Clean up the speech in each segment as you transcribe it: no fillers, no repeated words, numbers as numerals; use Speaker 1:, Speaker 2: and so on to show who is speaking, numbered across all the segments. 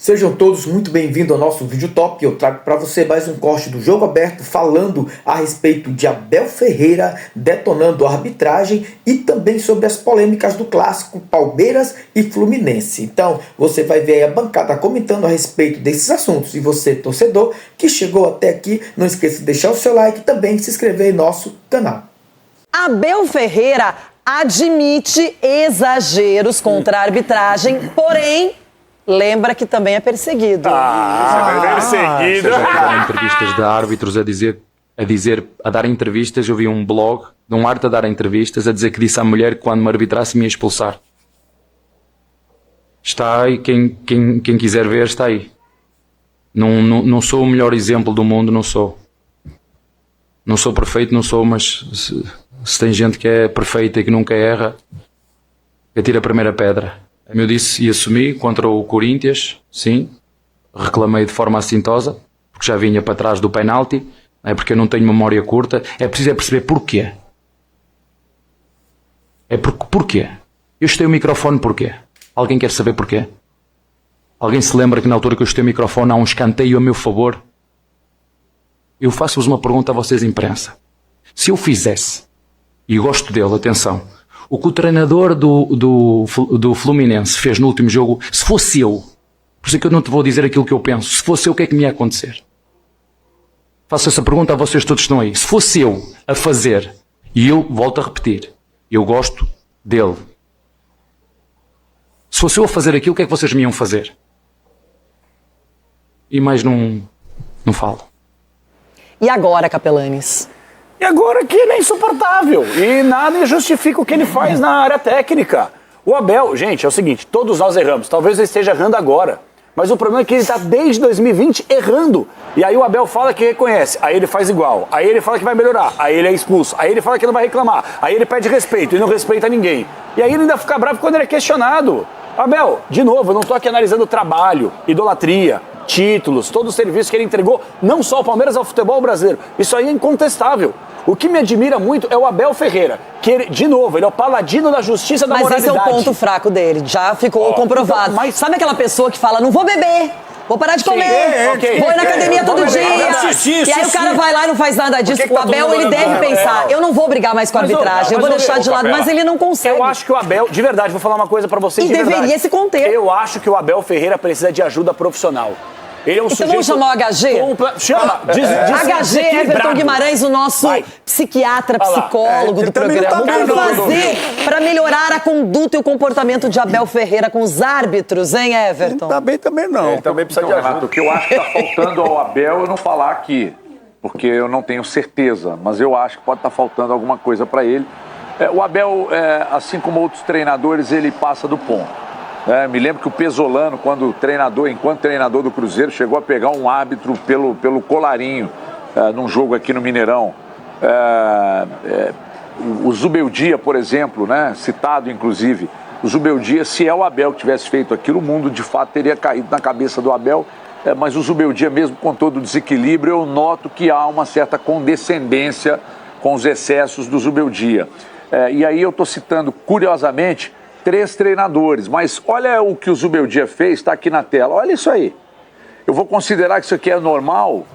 Speaker 1: Sejam todos muito bem-vindos ao nosso vídeo top. Eu trago para você mais um corte do Jogo Aberto falando a respeito de Abel Ferreira detonando a arbitragem e também sobre as polêmicas do clássico Palmeiras e Fluminense. Então você vai ver aí a bancada comentando a respeito desses assuntos. E você, torcedor, que chegou até aqui, não esqueça de deixar o seu like e também se inscrever em nosso canal.
Speaker 2: Abel Ferreira admite exageros contra a arbitragem, porém lembra que também é perseguido.
Speaker 3: Perseguido.
Speaker 4: Dar entrevistas de árbitros a dar entrevistas. Eu vi um blog de um árbitro a dar entrevistas a dizer que disse à mulher que quando me arbitrasse me ia expulsar. Está aí, quem quiser ver está aí. Não sou o melhor exemplo do mundo, não sou. Não sou perfeito, não sou, mas se tem gente que é perfeita e que nunca erra, atira a primeira pedra. Eu disse e assumi contra o Corinthians, sim, reclamei de forma assintosa, porque já vinha para trás do penalti, é porque eu não tenho memória curta, é preciso perceber porquê. Porquê? Eu chutei o microfone porquê? Alguém quer saber porquê? Alguém se lembra que na altura que eu chutei o microfone há um escanteio a meu favor? Eu faço-vos uma pergunta a vocês, imprensa. Se eu fizesse, e gosto dele, atenção, o que o treinador do Fluminense fez no último jogo, se fosse eu, por isso é que eu não te vou dizer aquilo que eu penso, se fosse eu, o que é que me ia acontecer? Faço essa pergunta a vocês todos que estão aí. Se fosse eu a fazer, e eu volto a repetir, eu gosto dele. Se fosse eu a fazer aquilo, o que é que vocês me iam fazer? E mais não falo.
Speaker 2: E agora, Capelanes?
Speaker 3: E agora que ele é insuportável e nada justifica o que ele faz na área técnica. O Abel, gente, é o seguinte, todos nós erramos, talvez eu esteja errando agora, mas o problema é que ele está desde 2020 errando. E aí o Abel fala que reconhece, aí ele faz igual, aí ele fala que vai melhorar, aí ele é expulso, aí ele fala que não vai reclamar, aí ele pede respeito e não respeita ninguém. E aí ele ainda fica bravo quando ele é questionado. Abel, de novo, eu não estou aqui analisando trabalho, idolatria, títulos, todo o serviço que ele entregou, não só ao Palmeiras, ao futebol brasileiro. Isso aí é incontestável. O que me admira muito é o Abel Ferreira, que ele, de novo, ele é o paladino da justiça da moralidade.
Speaker 2: Mas esse é o ponto fraco dele, já ficou comprovado.
Speaker 3: Então, mas...
Speaker 2: Sabe aquela pessoa que fala, não vou beber, vou parar de comer, vou ir na academia todo dia. E aí o cara vai lá e não faz nada disso. O Abel, ele deve pensar, eu não vou brigar mais com a arbitragem, eu vou deixar de lado, mas ele não consegue.
Speaker 3: Eu acho que o Abel, de verdade, vou falar uma coisa pra vocês de verdade.
Speaker 2: E deveria se conter.
Speaker 3: Eu acho que o Abel Ferreira precisa de ajuda profissional. Ele é um
Speaker 2: então vamos chamar o HG?
Speaker 3: Chama!
Speaker 2: HG Everton Guimarães, o nosso psiquiatra, psicólogo do programa. O que fazer para melhorar a conduta e o comportamento de Abel Ferreira com os árbitros, hein, Everton?
Speaker 5: Tá bem também não.
Speaker 3: Ele também precisa de ajuda.
Speaker 6: Renato, o que eu acho que está faltando ao Abel eu não falar aqui, porque eu não tenho certeza, mas eu acho que pode estar faltando alguma coisa para ele. O Abel, assim como outros treinadores, ele passa do ponto. Me lembro que o Pesolano, enquanto treinador do Cruzeiro, chegou a pegar um árbitro pelo colarinho num jogo aqui no Mineirão. O Zubeldia, por exemplo, citado inclusive, o Zubeldia, se é o Abel que tivesse feito aquilo, o mundo de fato teria caído na cabeça do Abel, mas o Zubeldia, mesmo com todo o desequilíbrio, eu noto que há uma certa condescendência com os excessos do Zubeldia. E aí eu estou citando, curiosamente, 3 treinadores, mas olha o que o Zubeldia fez, está aqui na tela, olha isso aí. Eu vou considerar que isso aqui é normal,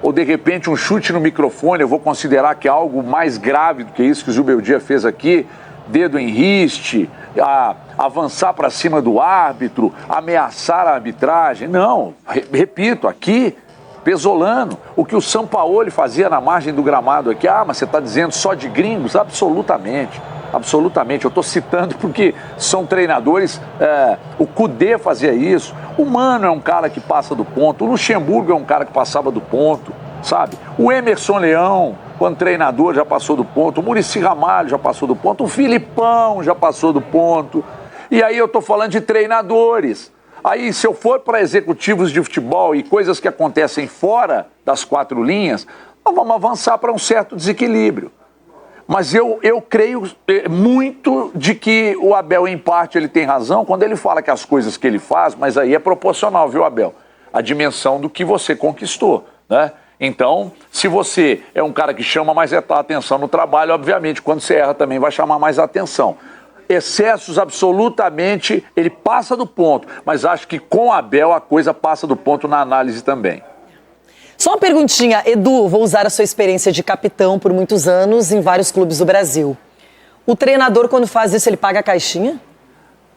Speaker 6: ou de repente um chute no microfone, eu vou considerar que é algo mais grave do que isso que o Zubeldia fez aqui, dedo em riste, avançar para cima do árbitro, ameaçar a arbitragem. Não, repito, aqui, Pesolano, o que o Sampaoli fazia na margem do gramado aqui, mas você está dizendo só de gringos? Absolutamente. Absolutamente, eu estou citando porque são treinadores, o Kudê fazia isso, o Mano é um cara que passa do ponto, o Luxemburgo é um cara que passava do ponto, sabe? O Emerson Leão, quando treinador, já passou do ponto, o Muricy Ramalho já passou do ponto, o Filipão já passou do ponto, e aí eu estou falando de treinadores. Aí se eu for para executivos de futebol e coisas que acontecem fora das 4 linhas, nós vamos avançar para um certo desequilíbrio. Mas eu creio muito de que o Abel, em parte, ele tem razão quando ele fala que as coisas que ele faz, mas aí é proporcional, viu, Abel? A dimensão do que você conquistou, né? Então, se você é um cara que chama mais a atenção no trabalho, obviamente, quando você erra também vai chamar mais a atenção. excessos absolutamente, ele passa do ponto, mas acho que com o Abel a coisa passa do ponto na análise também.
Speaker 2: Só uma perguntinha, Edu, vou usar a sua experiência de capitão por muitos anos em vários clubes do Brasil. O treinador, quando faz isso, ele paga a caixinha?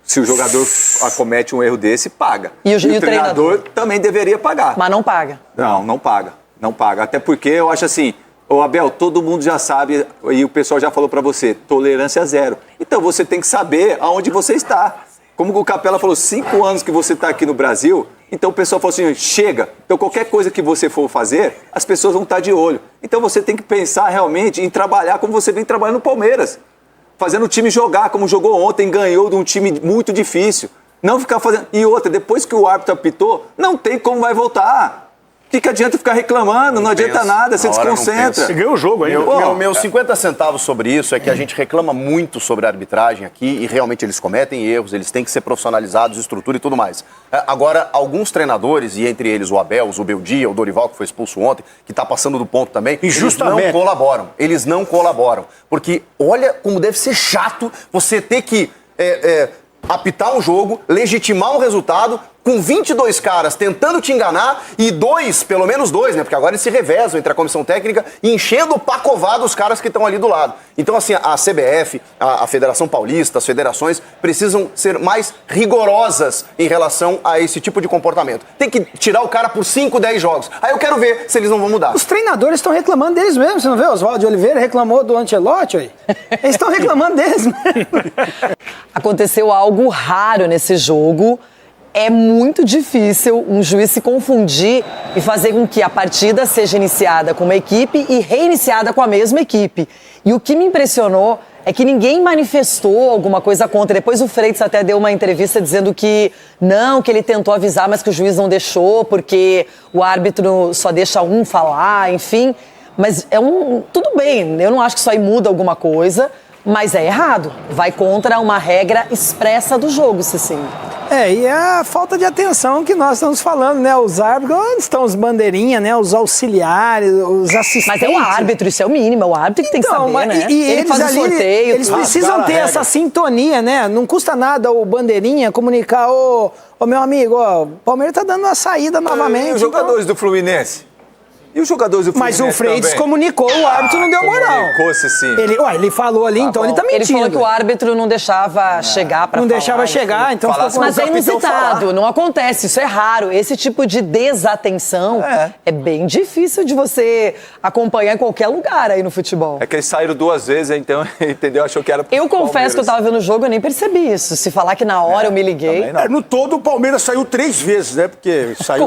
Speaker 5: Se o jogador acomete um erro desse, paga.
Speaker 2: E o
Speaker 5: treinador também deveria pagar.
Speaker 2: Mas não paga.
Speaker 5: Não paga. Não paga. Até porque eu acho assim, ô Abel, todo mundo já sabe, e o pessoal já falou pra você, tolerância zero. Então você tem que saber aonde você está. Como o Capela falou, 5 anos que você está aqui no Brasil, então o pessoal falou assim, chega. Então qualquer coisa que você for fazer, as pessoas vão estar de olho. Então você tem que pensar realmente em trabalhar como você vem trabalhando no Palmeiras. Fazendo o time jogar como jogou ontem, ganhou de um time muito difícil. Não ficar fazendo... E outra, depois que o árbitro apitou, não tem como vai voltar. O que adianta ficar reclamando? Não adianta nada, você desconcentra.
Speaker 3: Você ganhou o jogo aí.
Speaker 7: Meus 50 centavos sobre isso é que a gente reclama muito sobre a arbitragem aqui e realmente eles cometem erros, eles têm que ser profissionalizados, estrutura e tudo mais. Agora, alguns treinadores, e entre eles o Abel, o Zubeldia, o Dorival, que foi expulso ontem, que está passando do ponto também, eles não colaboram. Eles não colaboram. Porque olha como deve ser chato você ter que apitar um jogo, legitimar um resultado, com 22 caras tentando te enganar e pelo menos dois, né? Porque agora eles se revezam entre a comissão técnica e enchendo o pacovado os caras que estão ali do lado. Então, assim, a CBF, a Federação Paulista, as federações precisam ser mais rigorosas em relação a esse tipo de comportamento. Tem que tirar o cara por 5, 10 jogos. Aí eu quero ver se eles não vão mudar.
Speaker 8: Os treinadores estão reclamando deles mesmos, você não vê? Oswaldo de Oliveira reclamou do Ancelotti aí. Eles estão reclamando deles mesmo.
Speaker 2: Aconteceu algo raro nesse jogo. É muito difícil um juiz se confundir e fazer com que a partida seja iniciada com uma equipe e reiniciada com a mesma equipe. E o que me impressionou é que ninguém manifestou alguma coisa contra. Depois o Freitas até deu uma entrevista dizendo que não, que ele tentou avisar, mas que o juiz não deixou, porque o árbitro só deixa um falar, enfim. Mas tudo bem, eu não acho que isso aí muda alguma coisa, mas é errado. Vai contra uma regra expressa do jogo, Cicinho.
Speaker 8: E é a falta de atenção que nós estamos falando, né? Os árbitros, onde estão os bandeirinhas, né? Os auxiliares, os assistentes.
Speaker 2: Mas é o árbitro, isso é o mínimo, é o árbitro que tem que saber, né?
Speaker 8: E
Speaker 2: ele faz
Speaker 8: ali,
Speaker 2: o sorteio.
Speaker 8: Eles precisam ter essa sintonia, né? Não custa nada o bandeirinha comunicar, ô meu amigo, ó, o Palmeiras tá dando uma saída novamente.
Speaker 5: E os jogadores do Fluminense? E os jogadores do Fluminense
Speaker 8: Mas o Freitas
Speaker 5: também?
Speaker 8: comunicou, o árbitro não deu moral.
Speaker 5: Comunicou-se sim.
Speaker 8: Ele falou ali, então ele tá mentindo.
Speaker 2: Ele falou que o árbitro não deixava chegar pra falar.
Speaker 8: Não deixava chegar, então ficou com o
Speaker 2: Mas é
Speaker 8: capitão
Speaker 2: inusitado,
Speaker 8: falar.
Speaker 2: não acontece, isso é raro. Esse tipo de desatenção é bem difícil de você acompanhar em qualquer lugar aí no futebol.
Speaker 5: É que eles saíram 2 vezes, então, entendeu? Achou que era
Speaker 2: Eu confesso que eu tava vendo o jogo, eu nem percebi isso. Se falar que na hora eu me liguei.
Speaker 9: No todo, o Palmeiras saiu 3 vezes, né? Porque saiu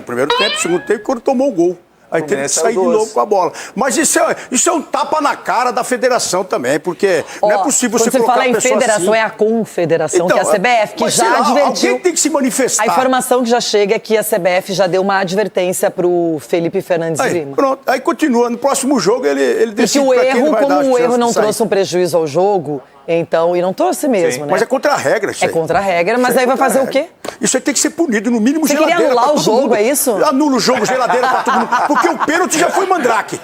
Speaker 9: primeiro tempo, segundo tempo, quando tomou o gol. Aí teve que sair de novo com a bola. Mas isso é um tapa na cara da federação também, porque não é possível você colocar a pessoa assim.
Speaker 2: Quando você fala em federação, é a confederação,
Speaker 9: então,
Speaker 2: que é a CBF, que
Speaker 9: mas,
Speaker 2: já advertiu.
Speaker 9: Alguém tem que se manifestar.
Speaker 2: A informação que já chega é que a CBF já deu uma advertência pro Felipe Fernandes Lima.
Speaker 9: Pronto, aí continua. No próximo jogo ele decide
Speaker 2: pra quem
Speaker 9: ele vai dar a
Speaker 2: como o
Speaker 9: chance
Speaker 2: erro não
Speaker 9: de sair.
Speaker 2: trouxe um prejuízo ao jogo, então, e não trouxe mesmo, né?
Speaker 9: Mas é contra a regra, isso aí.
Speaker 2: É contra a regra, mas aí vai fazer o quê?
Speaker 9: Isso aí tem que ser punido, no mínimo
Speaker 2: Você
Speaker 9: geladeira.
Speaker 2: queria anular
Speaker 9: pra
Speaker 2: o
Speaker 9: todo
Speaker 2: jogo,
Speaker 9: mundo.
Speaker 2: é isso?
Speaker 9: Anula o jogo, geladeira pra todo mundo. Porque o pênalti já foi mandrake.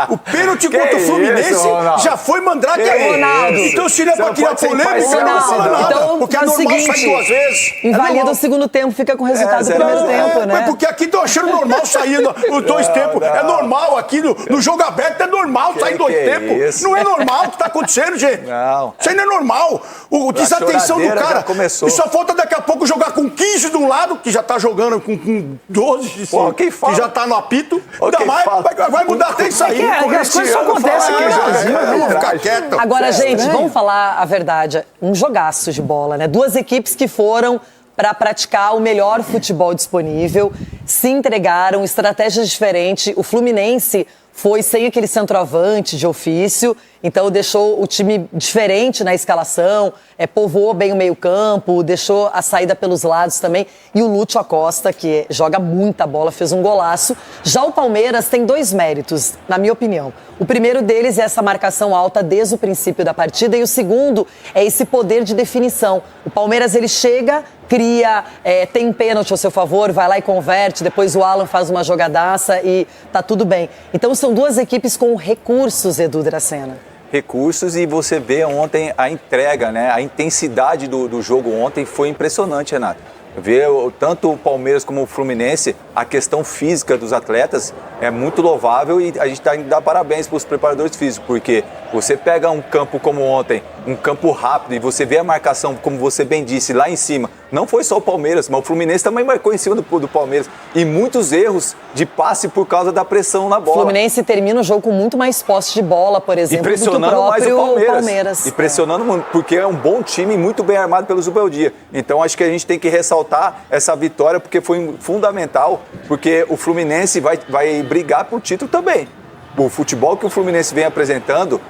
Speaker 9: O pênalti contra o Fluminense já foi mandrake aí.
Speaker 2: Ronaldo.
Speaker 9: Então se não é pra criar polêmica, não fala nada.
Speaker 2: Então,
Speaker 9: Porque é
Speaker 2: faz o
Speaker 9: normal
Speaker 2: seguinte,
Speaker 9: sair 2 vezes.
Speaker 2: invalida o segundo tempo, fica com o resultado do primeiro tempo, né?
Speaker 9: Mas porque aqui estão achando normal sair os 2 tempos. É normal aqui, no jogo aberto é normal sair 2 tempos. Não é normal o que tá acontecendo, gente.
Speaker 5: Não.
Speaker 9: Isso aí não é normal. O desatenção do cara.
Speaker 5: Começou.
Speaker 9: E só falta daqui a pouco jogar com 15 de um lado, que já tá jogando com 12 de cima, que já tá no apito. Ainda mais, vai mudar até isso aí.
Speaker 8: As coisas só acontecem aqui no Brasil.
Speaker 9: Vamos ficar quieto.
Speaker 2: Agora, gente, vamos falar a verdade. Um jogaço de bola, né? 2 equipes que foram para praticar o melhor futebol disponível, se entregaram, estratégias diferentes. O Fluminense foi sem aquele centroavante de ofício, então deixou o time diferente na escalação, povoou bem o meio-campo, deixou a saída pelos lados também. E o Lúcio Acosta, que joga muita bola, fez um golaço. Já o Palmeiras tem 2 méritos, na minha opinião. O primeiro deles é essa marcação alta desde o princípio da partida, e o segundo é esse poder de definição. O Palmeiras, ele chega, cria, tem pênalti ao seu favor, vai lá e converte, depois o Alan faz uma jogadaça e tá tudo bem. Então são 2 equipes com recursos, Edu Dracena.
Speaker 5: recursos e você vê ontem a entrega, né? A intensidade do jogo ontem foi impressionante, Renato. Ver tanto o Palmeiras como o Fluminense, a questão física dos atletas é muito louvável e a gente tem que dar parabéns para os preparadores físicos, porque você pega um campo como ontem, um campo rápido, e você vê a marcação, como você bem disse, lá em cima. Não foi só o Palmeiras, mas o Fluminense também marcou em cima do Palmeiras. E muitos erros de passe por causa da pressão na bola.
Speaker 2: O Fluminense termina o jogo com muito mais posse de bola, por exemplo, do que o próprio
Speaker 5: mais o
Speaker 2: Palmeiras.
Speaker 5: E pressionando muito, porque é um bom time, muito bem armado pelo Zubeldia. Então acho que a gente tem que ressaltar essa vitória, porque foi fundamental, porque o Fluminense vai brigar por título também. O futebol que o Fluminense vem apresentando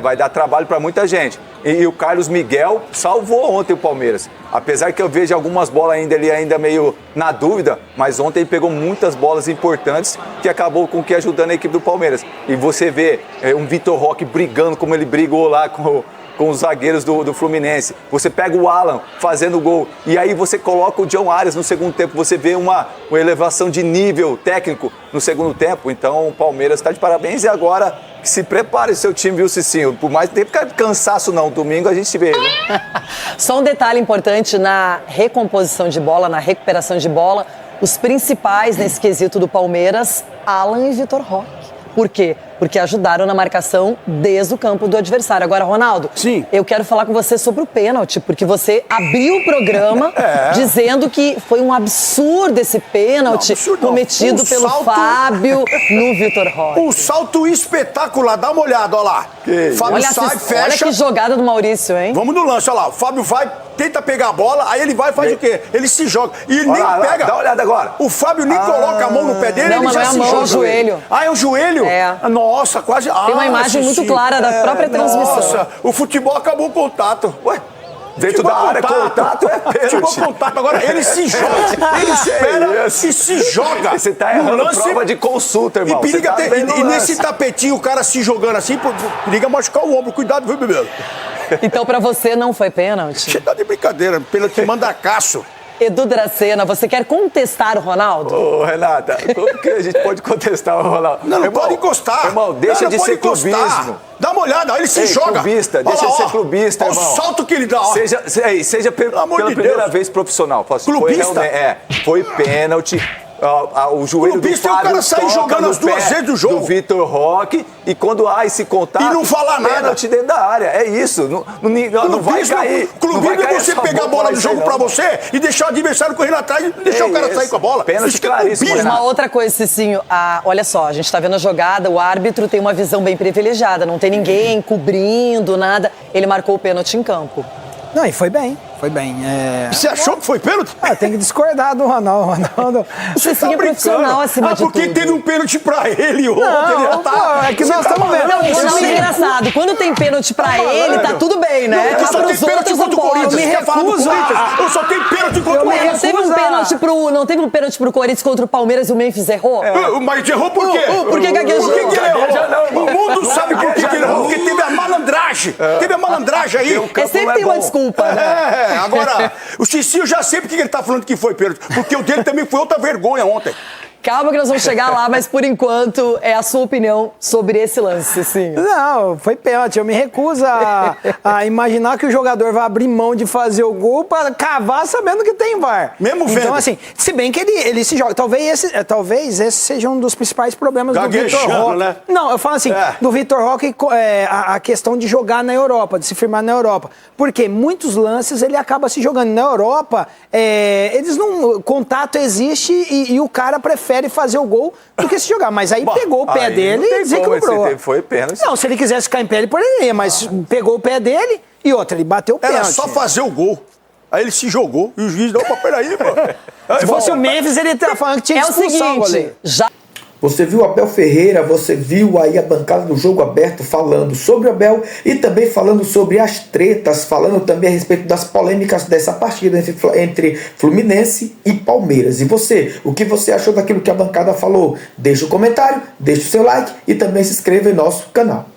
Speaker 5: vai dar trabalho para muita gente. E o Carlos Miguel salvou ontem o Palmeiras. Apesar que eu vejo algumas bolas ainda meio na dúvida, mas ontem ele pegou muitas bolas importantes que acabou com que ajudando a equipe do Palmeiras. E você vê um Vitor Roque brigando como ele brigou lá com os zagueiros do Fluminense. Você pega o Alan fazendo gol e aí você coloca o John Arias no segundo tempo. Você vê uma elevação de nível técnico no segundo tempo. Então o Palmeiras está de parabéns e agora se prepare seu time, viu, Cicinho? Por mais tempo que cansaço não, domingo a gente vê, né?
Speaker 2: Só um detalhe importante na recomposição de bola, na recuperação de bola, os principais nesse quesito do Palmeiras, Alan e Vitor Roque. Por quê? Porque ajudaram na marcação desde o campo do adversário. Agora, Ronaldo,
Speaker 9: Sim.
Speaker 2: Eu quero falar com você sobre o pênalti, porque você abriu o programa dizendo que foi um absurdo esse pênalti cometido pelo Fábio no Vitor Roque.
Speaker 9: Um salto espetacular, dá uma olhada, olha lá. Fábio
Speaker 2: Olha,
Speaker 9: sai, fecha.
Speaker 2: olha que jogada do Maurício, hein?
Speaker 9: Vamos no lance, olha lá. O Fábio vai, tenta pegar a bola, aí ele vai e faz o quê? Ele se joga. E ele nem pega.
Speaker 5: Dá uma olhada agora.
Speaker 9: O Fábio nem coloca a mão no pé dele,
Speaker 2: Não,
Speaker 9: ele
Speaker 2: mas
Speaker 9: já
Speaker 2: não é a
Speaker 9: se
Speaker 2: mão,
Speaker 9: joga.
Speaker 2: é o joelho.
Speaker 9: Ah, é o joelho?
Speaker 2: É.
Speaker 9: Nossa, quase.
Speaker 2: Tem uma imagem muito clara da própria transmissão.
Speaker 9: Nossa, o futebol acabou o contato. Ué?
Speaker 5: Dentro da área, contato é pênalti.
Speaker 9: Futebol contato, agora ele se joga. Ele espera e se joga.
Speaker 5: Você tá errando prova de consulta, irmão.
Speaker 9: E periga
Speaker 5: tá
Speaker 9: e nesse tapetinho, o cara se jogando assim, periga machucar o ombro. Cuidado, viu, bebê?
Speaker 2: Então, pra você, não foi pênalti?
Speaker 9: Você tá de brincadeira. Pênalti manda caço.
Speaker 2: Edu Dracena, você quer contestar o Ronaldo?
Speaker 5: Ô, Renata, como que a gente pode contestar o Ronaldo?
Speaker 9: Não pode encostar.
Speaker 5: Irmão, deixa de ser clubismo.
Speaker 9: Dá uma olhada, ele se joga.
Speaker 5: Clubista, deixa de ser clubista, irmão.
Speaker 9: Olha o salto que ele dá, ó.
Speaker 5: Seja pela primeira vez profissional.
Speaker 9: Clubista?
Speaker 5: Foi pênalti. O joelho do
Speaker 9: Clubista,
Speaker 5: Fábio
Speaker 9: o cara sai jogando as duas vezes do jogo.
Speaker 5: Do Vitor Roque. E quando há esse contato...
Speaker 9: E não fala nada.
Speaker 5: Pênalti dentro da área. É isso. Não vai cair.
Speaker 9: Clubismo é você pegar a bola do jogo pra você e deixar o adversário correndo atrás e deixar o cara sair com a bola.
Speaker 5: Pênalti claríssimo.
Speaker 2: Uma outra coisa, Cicinho. Olha só, a gente tá vendo a jogada, o árbitro tem uma visão bem privilegiada. Não tem ninguém cobrindo, nada. Ele marcou o pênalti em campo.
Speaker 8: Não, e foi bem. Foi bem.
Speaker 9: Você achou que foi pênalti?
Speaker 8: Tem que discordar do Ronaldo.
Speaker 2: Você é profissional acima de
Speaker 9: porque
Speaker 2: tudo.
Speaker 9: teve um pênalti pra ele ontem.
Speaker 8: Não, é que nós estamos vendo.
Speaker 2: Não, isso não é engraçado. Quando tem pênalti pra ele, tá tudo bem, né?
Speaker 9: Eu só tenho pênalti contra o Corinthians. Você quer falar do Corinthians? Eu só tenho pênalti contra o Corinthians.
Speaker 2: Não teve um pênalti pro Corinthians contra o Palmeiras e o Memphis errou?
Speaker 9: Mas errou por quê?
Speaker 2: Por que ele errou?
Speaker 9: O mundo sabe por que ele errou. Porque teve a malandragem. Teve a malandragem aí.
Speaker 2: Sempre tem uma desculpa, né?
Speaker 9: Agora... O Cicinho já sei porque ele tá falando que foi pênalti. Porque o dele também foi outra vergonha ontem.
Speaker 2: Calma que nós vamos chegar lá, mas por enquanto é a sua opinião sobre esse lance, Cicinho.
Speaker 8: Não, foi pênalti. Eu me recuso a imaginar que o jogador vai abrir mão de fazer o gol para cavar sabendo que tem VAR.
Speaker 9: Mesmo vendo.
Speaker 8: Então, assim, se bem que ele se joga. Talvez esse seja um dos principais problemas do Vitor Roque. Né? Não, eu falo assim, do Vitor Roque, a questão de jogar na Europa, de se firmar na Europa. Porque muitos lances ele acaba se jogando. Na Europa, eles não. Contato existe e o cara prefere fazer o gol do que se jogar. Mas aí pegou o pé dele e desequilibrou.
Speaker 5: Foi pênalti.
Speaker 8: Não, se ele quisesse ficar em pé, ele poderia, mas pegou o pé dele e outra, ele bateu o pênalti.
Speaker 9: Era só fazer o gol. Aí ele se jogou e o juiz deu, peraí, pô.
Speaker 8: Se fosse o Memphis, ele tá falando que tinha expulsão, goleiro.
Speaker 1: Você viu o Abel Ferreira, você viu aí a bancada do Jogo Aberto falando sobre o Abel e também falando sobre as tretas, falando também a respeito das polêmicas dessa partida entre Fluminense e Palmeiras. E você, o que você achou daquilo que a bancada falou? Deixa o comentário, deixa o seu like e também se inscreva em nosso canal.